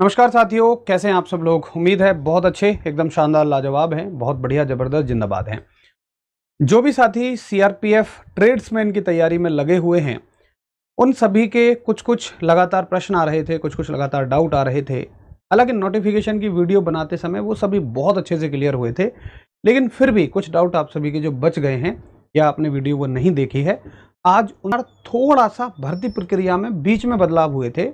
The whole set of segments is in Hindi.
नमस्कार साथियों, कैसे हैं आप सब लोग। उम्मीद है बहुत अच्छे, एकदम शानदार, लाजवाब हैं, बहुत बढ़िया, जबरदस्त, जिंदाबाद हैं। जो भी साथी सीआरपीएफ ट्रेड्समैन की तैयारी में लगे हुए हैं, उन सभी के कुछ कुछ लगातार प्रश्न आ रहे थे, कुछ कुछ लगातार डाउट आ रहे थे। हालांकि नोटिफिकेशन की वीडियो बनाते समय वो सभी बहुत अच्छे से क्लियर हुए थे, लेकिन फिर भी कुछ डाउट आप सभी के जो बच गए हैं या आपने वीडियो वो नहीं देखी है, आज उन थोड़ा सा भर्ती प्रक्रिया में बीच में बदलाव हुए थे।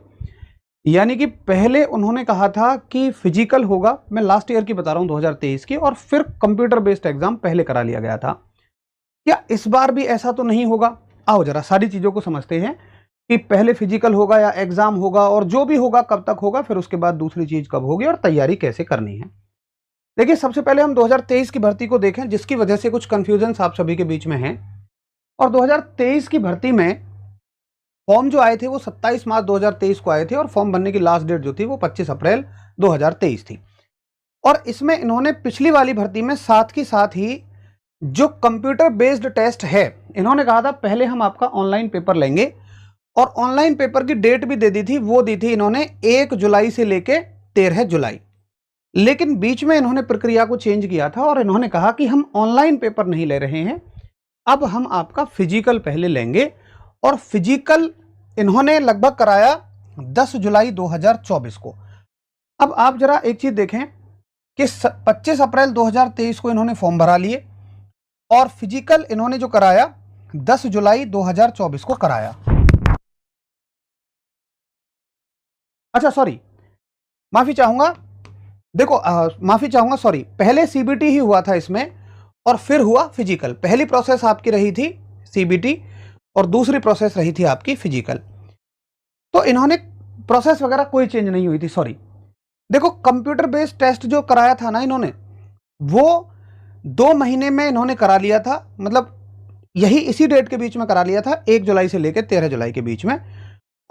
यानी कि पहले उन्होंने कहा था कि फिजिकल होगा, मैं लास्ट ईयर की बता रहा हूं 2023 की, और फिर कंप्यूटर बेस्ड एग्जाम पहले करा लिया गया था। क्या इस बार भी ऐसा तो नहीं होगा? आओ जरा सारी चीजों को समझते हैं कि पहले फिजिकल होगा या एग्जाम होगा, और जो भी होगा कब तक होगा, फिर उसके बाद दूसरी चीज कब होगी और तैयारी कैसे करनी है। देखिए, सबसे पहले हम 2023 की भर्ती को देखें, जिसकी वजह से कुछ कंफ्यूजन आप सभी के बीच में है। और 2023 की भर्ती में फॉर्म जो आए थे वो 27 मार्च 2023 को आए थे, और फॉर्म भरने की लास्ट डेट जो थी वो 25 अप्रैल 2023 थी। और इसमें इन्होंने पिछली वाली भर्ती में साथ ही जो कंप्यूटर बेस्ड टेस्ट है, इन्होंने कहा था पहले हम आपका ऑनलाइन पेपर लेंगे, और ऑनलाइन पेपर की डेट भी दे दी थी, वो दी थी इन्होंने 1 जुलाई से लेके 13 जुलाई। लेकिन बीच में इन्होंने प्रक्रिया को चेंज किया था और इन्होंने कहा कि हम ऑनलाइन पेपर नहीं ले रहे हैं, अब हम आपका फिजिकल पहले लेंगे। और फिजिकल इन्होंने लगभग कराया 10 जुलाई 2024 को। अब आप जरा एक चीज देखें कि 25 अप्रैल 2023 को इन्होंने फॉर्म भरा लिए, और फिजिकल इन्होंने जो कराया 10 जुलाई 2024 को कराया। अच्छा सॉरी, माफी चाहूंगा, देखो माफी चाहूंगा, सॉरी, पहले सीबीटी ही हुआ था इसमें और फिर हुआ फिजिकल। पहली प्रोसेस आपकी रही थी सीबीटी और दूसरी प्रोसेस रही थी आपकी फिजिकल। तो इन्होंने प्रोसेस वगैरह कोई चेंज नहीं हुई थी, सॉरी। देखो, कंप्यूटर बेस्ड टेस्ट जो कराया था ना इन्होंने, वो 2 महीने में इन्होंने करा लिया था, मतलब यही इसी डेट के बीच में करा लिया था, 1 जुलाई से लेकर 13 जुलाई के बीच में।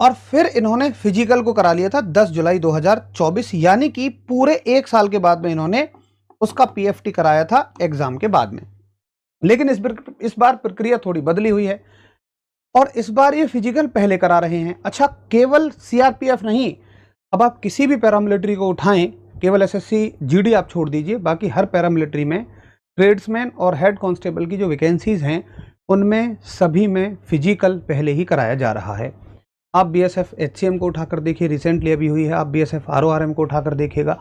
और फिर इन्होंने फिजिकल को करा लिया था 10 जुलाई 2024, यानी कि पूरे 1 साल के बाद में इन्होंने उसका पीएफटी कराया था एग्जाम के बाद में। लेकिन इस बार प्रक्रिया थोड़ी बदली हुई है, और इस बार ये फिजिकल पहले करा रहे हैं। अच्छा, केवल सीआरपीएफ नहीं, अब आप किसी भी पैरामिलिट्री को उठाएं, केवल एसएससी जीडी आप छोड़ दीजिए, बाकी हर पैरामिलिट्री में ट्रेड्समैन और हेड कांस्टेबल की जो वैकेंसीज हैं, उनमें सभी में फिजिकल पहले ही कराया जा रहा है। आप बीएसएफ एचसीएम को उठाकर देखिए, रिसेंटली अभी हुई है, आप बीएसएफ आरओआरएम को उठाकर देखिएगा,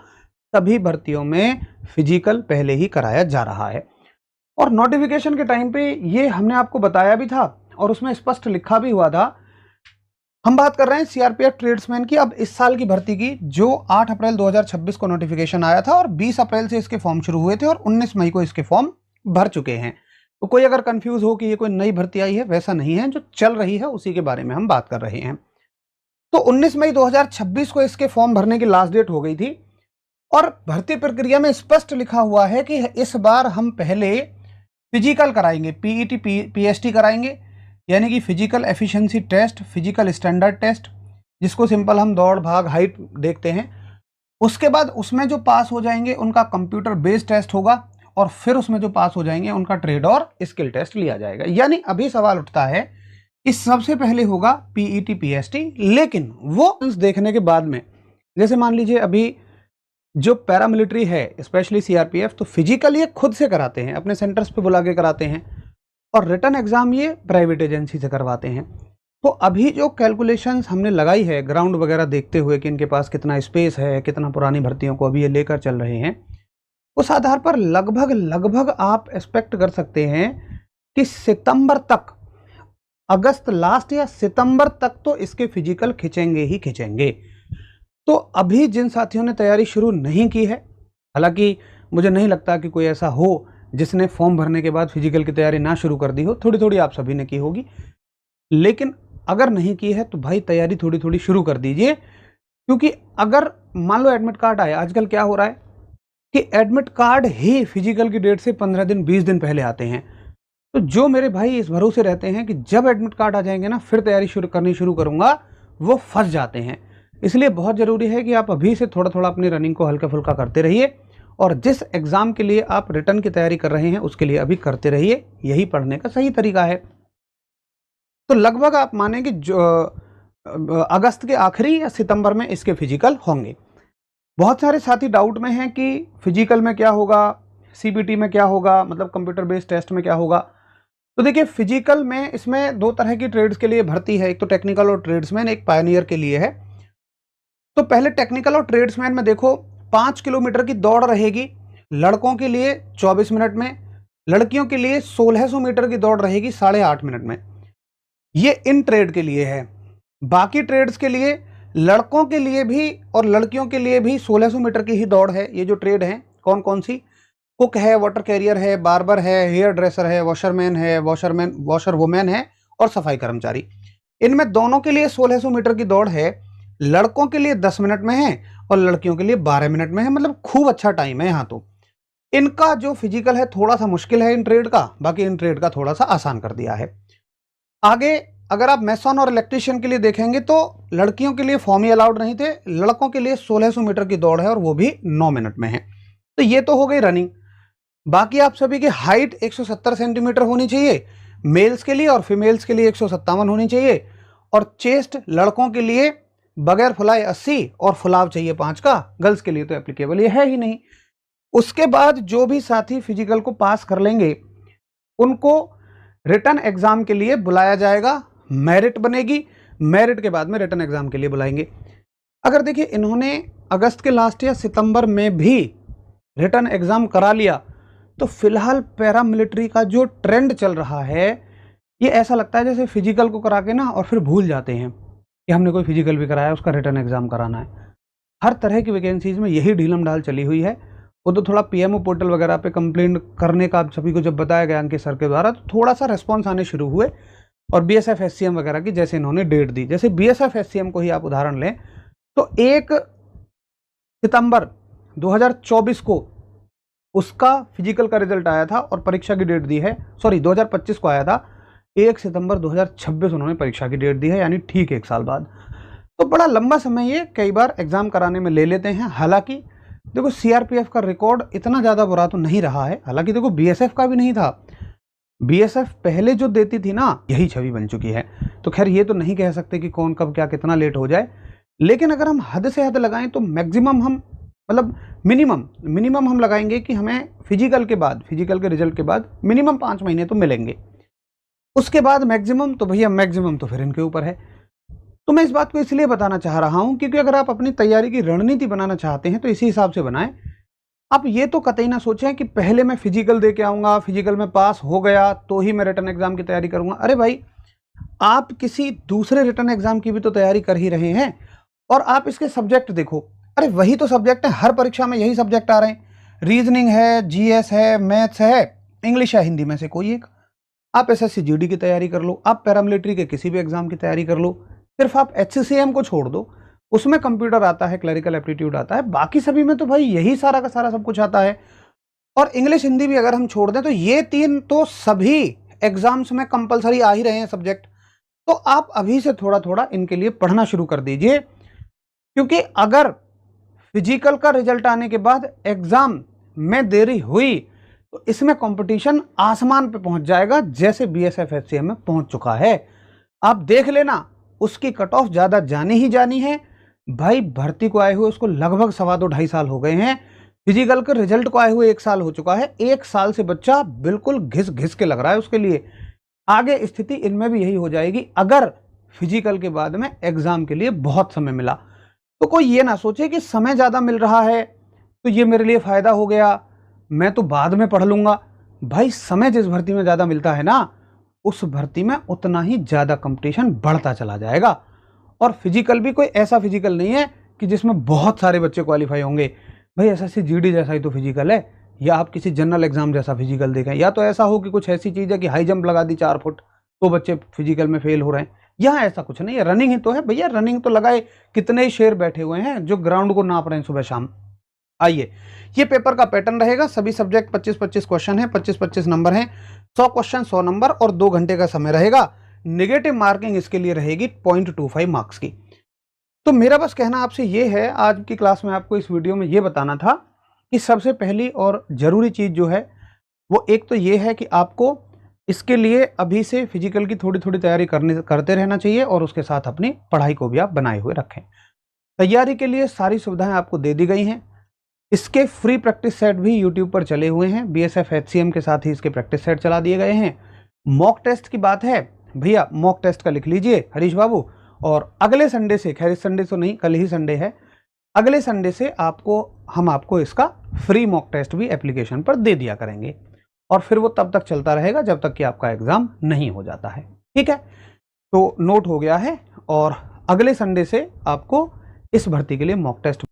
सभी भर्तियों में फिजिकल पहले ही कराया जा रहा है। और नोटिफिकेशन के टाइम पे ये हमने आपको बताया भी था, और उसमें स्पष्ट लिखा भी हुआ था। हम बात कर रहे हैं सीआरपीएफ ट्रेड्समैन की, अब इस साल की भर्ती की, जो 8 अप्रैल 2026 को नोटिफिकेशन आया था, और 20 अप्रैल से इसके फॉर्म शुरू हुए थे, और 19 मई को इसके फॉर्म भर चुके हैं। तो कोई अगर कंफ्यूज हो कि ये कोई नई भर्ती आई है, वैसा नहीं है, जो चल रही है उसी के बारे में हम बात कर रहे हैं। तो 19 मई 2026 को इसके फॉर्म भरने की लास्ट डेट हो गई थी, और भर्ती प्रक्रिया में स्पष्ट लिखा हुआ है कि इस बार हम पहले फिजिकल कराएंगे, पीईटी पीएसटी कराएंगे, यानी कि physical efficiency test, physical standard test, जिसको सिंपल हम दौड़ भाग हाइट देखते हैं। उसके बाद उसमें जो पास हो जाएंगे उनका कंप्यूटर बेस्ड टेस्ट होगा, और फिर उसमें जो पास हो जाएंगे उनका ट्रेड और स्किल टेस्ट लिया जाएगा। यानी अभी सवाल उठता है कि सबसे पहले होगा पीईटी पीएसटी, लेकिन वो देखने के बाद में, जैसे मान लीजिए अभी जो पैरामिलिट्री है, स्पेशली सीआरपीएफ, तो फिजिकल ये खुद से कराते हैं, अपने सेंटर्स पे बुला के कराते हैं, और रिटर्न एग्जाम ये प्राइवेट एजेंसी से करवाते हैं। तो अभी जो कैलकुलेशंस हमने लगाई है ग्राउंड वगैरह देखते हुए कि इनके पास कितना स्पेस है, कितना पुरानी भर्तियों को अभी ये लेकर चल रहे हैं, उस आधार पर लगभग आप एक्सपेक्ट कर सकते हैं कि सितंबर तक, अगस्त लास्ट या सितंबर तक तो इसके फिजिकल खिंचेंगे ही खिंचेंगे। तो अभी जिन साथियों ने तैयारी शुरू नहीं की है, हालांकि मुझे नहीं लगता कि कोई ऐसा हो जिसने फॉर्म भरने के बाद फिजिकल की तैयारी ना शुरू कर दी हो, थोड़ी थोड़ी आप सभी ने की होगी, लेकिन अगर नहीं की है तो भाई तैयारी थोड़ी थोड़ी शुरू कर दीजिए। क्योंकि अगर मान लो एडमिट कार्ड आए, आजकल क्या हो रहा है कि एडमिट कार्ड ही फिजिकल की डेट से 15 दिन 20 दिन पहले आते हैं। तो जो मेरे भाई इस भरोसे रहते हैं कि जब एडमिट कार्ड आ जाएंगे ना फिर तैयारी शुरू करूंगा, वो फंस जाते हैं। इसलिए बहुत ज़रूरी है कि आप अभी से थोड़ा थोड़ा अपनी रनिंग को हल्का फुल्का करते रहिए, और जिस एग्ज़ाम के लिए आप रिटर्न की तैयारी कर रहे हैं उसके लिए अभी करते रहिए, यही पढ़ने का सही तरीका है। तो लगभग आप माने कि जो अगस्त के आखिरी या सितंबर में इसके फिजिकल होंगे। बहुत सारे साथी डाउट में हैं कि फिजिकल में क्या होगा, सीबीटी में क्या होगा, मतलब कंप्यूटर बेस्ड टेस्ट में क्या होगा। तो देखिए फिजिकल में इसमें दो तरह की ट्रेड्स के लिए भर्ती है, एक तो टेक्निकल और ट्रेड्समैन, एक पायनियर के लिए है। तो पहले टेक्निकल और ट्रेड्समैन में देखो 5 किलोमीटर की दौड़ रहेगी लड़कों के लिए 24 मिनट में, लड़कियों के लिए 1600 मीटर की दौड़ रहेगी 8.5 मिनट में। ये इन ट्रेड के लिए है। बाकी ट्रेड्स के लिए लड़कों के लिए भी और लड़कियों के लिए भी 1600 मीटर की ही दौड़ है। ये जो ट्रेड है कौन कौन सी, कुक है, वाटर कैरियर है, बार्बर है, हेयर ड्रेसर है, वॉशरमैन है, वॉशर वुमेन है और सफाई कर्मचारी। इनमें दोनों के लिए 1600 मीटर की दौड़ है। लड़कों के लिए 10 मिनट में है और लड़कियों के लिए 12 मिनट में है, मतलब खूब अच्छा टाइम है यहाँ। तो इनका जो फिजिकल है थोड़ा सा मुश्किल है इन ट्रेड का, बाकी इन ट्रेड का थोड़ा सा आसान कर दिया है। आगे अगर आप मैसन और इलेक्ट्रीशियन के लिए देखेंगे तो लड़कियों के लिए फॉर्म ही अलाउड नहीं थे, लड़कों के लिए 1600 मीटर की दौड़ है और वो भी 9 मिनट में है। तो ये तो हो गई रनिंग। बाकी आप सभी की हाइट 170 सेंटीमीटर होनी चाहिए मेल्स के लिए और फीमेल्स के लिए 157 होनी चाहिए, और चेस्ट लड़कों के लिए बगैर फुलाए 80 और फुलाव चाहिए 5 का, गर्ल्स के लिए तो एप्लीकेबल ये है ही नहीं। उसके बाद जो भी साथी फिजिकल को पास कर लेंगे उनको रिटन एग्जाम के लिए बुलाया जाएगा, मेरिट बनेगी, मेरिट के बाद में रिटन एग्जाम के लिए बुलाएंगे। अगर देखिए इन्होंने अगस्त के लास्ट या सितंबर में भी रिटन एग्जाम करा लिया तो फिलहाल पैरामिलिट्री का जो ट्रेंड चल रहा है ये ऐसा लगता है जैसे फिजिकल को करा के ना और फिर भूल जाते हैं कि हमने कोई फिजिकल भी कराया, उसका रिटन एग्जाम कराना है। हर तरह की वैकेंसीज में यही ढीलम ढाल चली हुई है। वो तो थोड़ा पीएमओ पोर्टल वगैरह पे कंप्लेंट करने का आप सभी को जब बताया गया अंकित सर के द्वारा तो थोड़ा सा रेस्पॉन्स आने शुरू हुए, और बीएसएफ एससीएम वगैरह की जैसे इन्होंने डेट दी, जैसे बीएसएफ एससीएम को ही आप उदाहरण लें तो 1 सितंबर 2024 को उसका फिजिकल का रिजल्ट आया था और परीक्षा की डेट दी है, सॉरी 2025 को आया था, 1 सितंबर 2026 उन्होंने परीक्षा की डेट दी है, यानी ठीक 1 साल बाद। तो बड़ा लंबा समय ये कई बार एग्जाम कराने में ले लेते हैं। हालांकि देखो सीआरपीएफ का रिकॉर्ड इतना ज़्यादा बुरा तो नहीं रहा है, हालांकि देखो बीएसएफ का भी नहीं था, बीएसएफ पहले जो देती थी ना यही छवि बन चुकी है। तो खैर ये तो नहीं कह सकते कि कौन कब क्या कितना लेट हो जाए, लेकिन अगर हम हद से हद लगाएं तो मैक्सिमम हम मतलब मिनिमम हम लगाएंगे कि हमें फिजिकल के बाद, फिजिकल के रिजल्ट के बाद मिनिमम 5 महीने तो मिलेंगे। उसके बाद मैक्सिमम तो भैया मैक्सिमम तो फिर इनके ऊपर है। तो मैं इस बात को इसलिए बताना चाह रहा हूं क्योंकि अगर आप अपनी तैयारी की रणनीति बनाना चाहते हैं तो इसी हिसाब से बनाएं। आप ये तो कतई ना सोचें कि पहले मैं फिजिकल दे के आऊंगा, फिजिकल में पास हो गया तो ही मैं रिटर्न एग्जाम की तैयारी करूंगा। अरे भाई आप किसी दूसरे रिटर्न एग्जाम की भी तो तैयारी कर ही रहे हैं, और आप इसके सब्जेक्ट देखो, अरे वही तो सब्जेक्ट है, हर परीक्षा में यही सब्जेक्ट आ रहे हैं, रीजनिंग है, जीएस है, मैथ्स है, इंग्लिश है, हिंदी में से कोई एक। आप एसएससी जीडी की तैयारी कर लो, आप पैरामिलिट्री के किसी भी एग्जाम की तैयारी कर लो, सिर्फ आप एचसीसीएम को छोड़ दो, उसमें कंप्यूटर आता है, क्लरिकल एप्टीट्यूड आता है, बाकी सभी में तो भाई यही सारा का सारा सब कुछ आता है। और इंग्लिश हिंदी भी अगर हम छोड़ दें तो ये 3 तो सभी एग्जाम्स में कंपलसरी आ ही रहे हैं सब्जेक्ट। तो आप अभी से थोड़ा थोड़ा इनके लिए पढ़ना शुरू कर दीजिए, क्योंकि अगर फिजिकल का रिजल्ट आने के बाद एग्जाम में देरी हुई तो इसमें कंपटीशन आसमान पे पहुंच जाएगा, जैसे बीएसएफ एचसीएम में पहुंच चुका है। आप देख लेना, उसकी कट ऑफ ज्यादा जानी ही जानी है। भाई भर्ती को आए हुए उसको लगभग 2.5 साल हो गए हैं, फिजिकल के रिजल्ट को आए हुए 1 साल हो चुका है। 1 साल से बच्चा बिल्कुल घिस घिस के लग रहा है उसके लिए। आगे स्थिति इनमें भी यही हो जाएगी अगर फिजिकल के बाद में एग्जाम के लिए बहुत समय मिला। तो कोई ये ना सोचे कि समय ज्यादा मिल रहा है तो ये मेरे लिए फायदा हो गया, मैं तो बाद में पढ़ लूंगा। भाई समय जिस भर्ती में ज्यादा मिलता है ना, उस भर्ती में उतना ही ज्यादा कंपटीशन बढ़ता चला जाएगा। और फिजिकल भी कोई ऐसा फिजिकल नहीं है कि जिसमें बहुत सारे बच्चे क्वालिफाई होंगे। भाई एसएससी जीडी जैसा ही तो फिजिकल है, या आप किसी जनरल एग्जाम जैसा फिजिकल देखें, या तो ऐसा हो कि कुछ ऐसी चीज है कि हाई जंप लगा दी 4 फुट तो बच्चे फिजिकल में फेल हो रहे हैं। यहाँ ऐसा कुछ नहीं है, रनिंग ही तो है भैया। रनिंग तो लगाए कितने ही शेर बैठे हुए हैं जो ग्राउंड को नाप रहे हैं सुबह शाम। आइए, ये पेपर का पैटर्न रहेगा, सभी सब्जेक्ट 25-25 क्वेश्चन है, 25-25 नंबर हैं, 100 क्वेश्चन 100 नंबर और 2 घंटे का समय रहेगा। नेगेटिव मार्किंग इसके लिए रहेगी 0.25 मार्क्स की। तो मेरा बस कहना आपसे ये है, आज की क्लास में आपको इस वीडियो में ये बताना था कि सबसे पहली और जरूरी चीज जो है वो एक तो ये है कि आपको इसके लिए अभी से फिजिकल की थोड़ी थोड़ी तैयारी करते रहना चाहिए, और उसके साथ अपनी पढ़ाई को भी आप बनाए हुए रखें। तैयारी के लिए सारी सुविधाएं आपको दे दी गई हैं। इसके फ्री प्रैक्टिस सेट भी यूट्यूब पर चले हुए हैं। बीएसएफ एचसीएम के साथ ही इसके प्रैक्टिस सेट चला दिए गए हैं। मॉक टेस्ट की बात है भैया, मॉक टेस्ट का लिख लीजिए हरीश बाबू, और अगले संडे से, खैर इस संडे तो नहीं, कल ही संडे है, अगले संडे से हम आपको इसका फ्री मॉक टेस्ट भी एप्लीकेशन पर दे दिया करेंगे, और फिर वो तब तक चलता रहेगा जब तक कि आपका एग्जाम नहीं हो जाता है। ठीक है, तो नोट हो गया है, और अगले संडे से आपको इस भर्ती के लिए मॉक टेस्ट